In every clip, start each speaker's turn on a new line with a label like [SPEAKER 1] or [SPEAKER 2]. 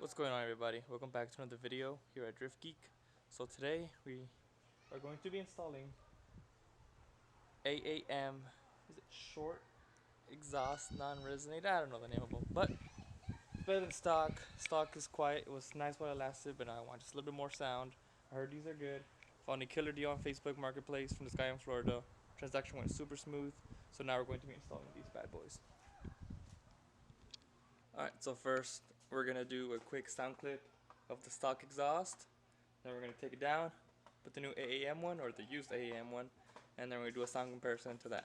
[SPEAKER 1] What's going on, everybody? Welcome back to another video here at Geek. So today we are going to be installing AAM, is it short exhaust non-resonate? I don't know the name of them, but better than stock. Stock is quiet. It was nice while it lasted, but I want just a little bit more sound. I heard these are good. Found a killer deal on Facebook Marketplace from this guy in Florida. Transaction went super smooth. So now we're going to be installing these bad boys. Alright, so first we're gonna do a quick sound clip of the stock exhaust. Then we're going to take it down, put the new AAM one or the used AAM one, and then we're going to do a sound comparison to that.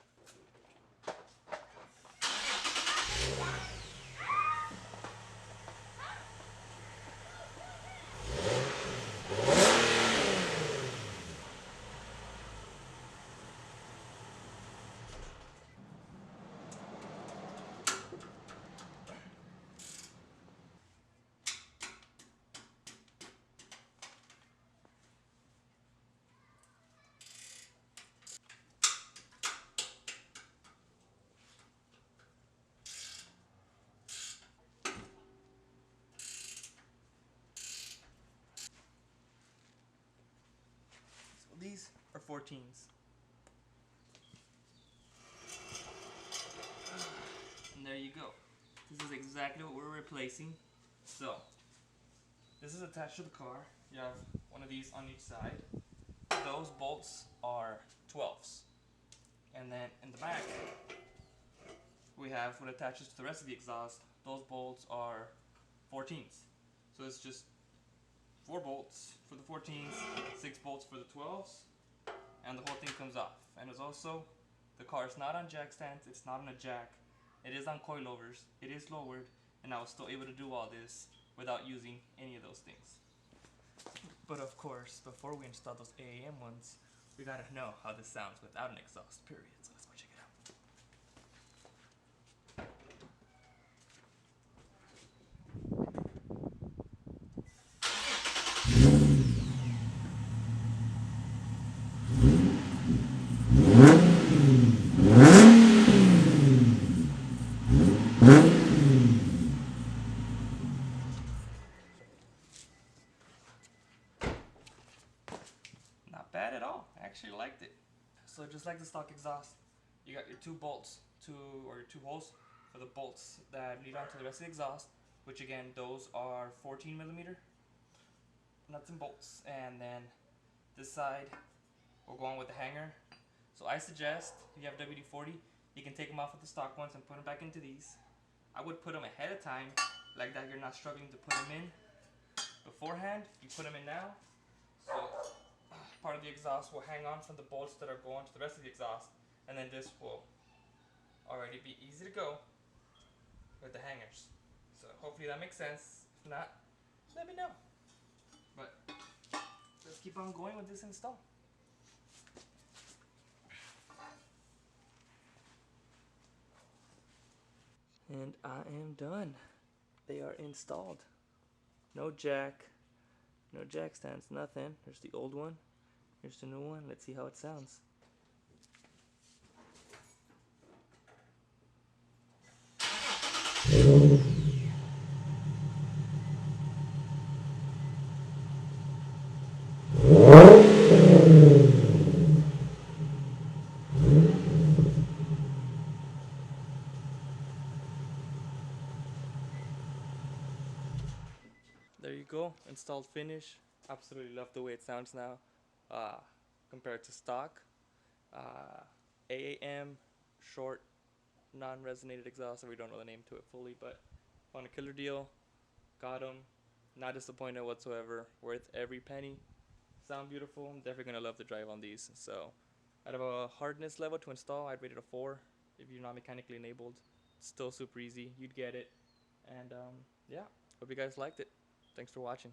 [SPEAKER 1] So these are 14s. And there you go. This is exactly what we're replacing. So, this is attached to the car. You have one of these on each side. Those bolts are 12s. And then in the back, we have what attaches to the rest of the exhaust. Those bolts are 14s. So it's just 4 bolts for the 14s, 6 bolts for the 12s, and the whole thing comes off. And it's also, the car is not on jack stands, it's not on a jack, it is on coilovers, it is lowered, and I was still able to do all this without using any of those things. But of course, before we install those AAM ones, we gotta know how this sounds without an exhaust, period. So let's go check it out. Not bad at all. I actually liked it. So just like the stock exhaust, you got your 2 bolts, or your 2 holes for the bolts that lead onto the rest of the exhaust, which again, those are 14mm nuts and bolts. And then this side will go on with the hanger. So I suggest, if you have WD-40, you can take them off with the stock ones and put them back into these. I would put them ahead of time, like that you're not struggling to put them in beforehand. You put them in now, so part of the exhaust will hang on from the bolts that are going to the rest of the exhaust, and then this will already be easy to go with the hangers. So hopefully that makes sense. If not, let me know. But let's keep on going with this install. And I am done. They are installed. No jack, no jack stands, nothing. There's the old one. Here's the new one. Let's see how it sounds. There you go, installed finish. Absolutely love the way it sounds now, compared to stock. AAM short non-resonated exhaust. We don't know the name to it fully, but found a killer deal. Got them. Not disappointed whatsoever. Worth every penny. Sound beautiful. I'm definitely gonna love the drive on these. So, out of a hardness level to install, I'd rate it a 4. If you're not mechanically enabled, it's still super easy. You'd get it. And yeah, hope you guys liked it. Thanks for watching.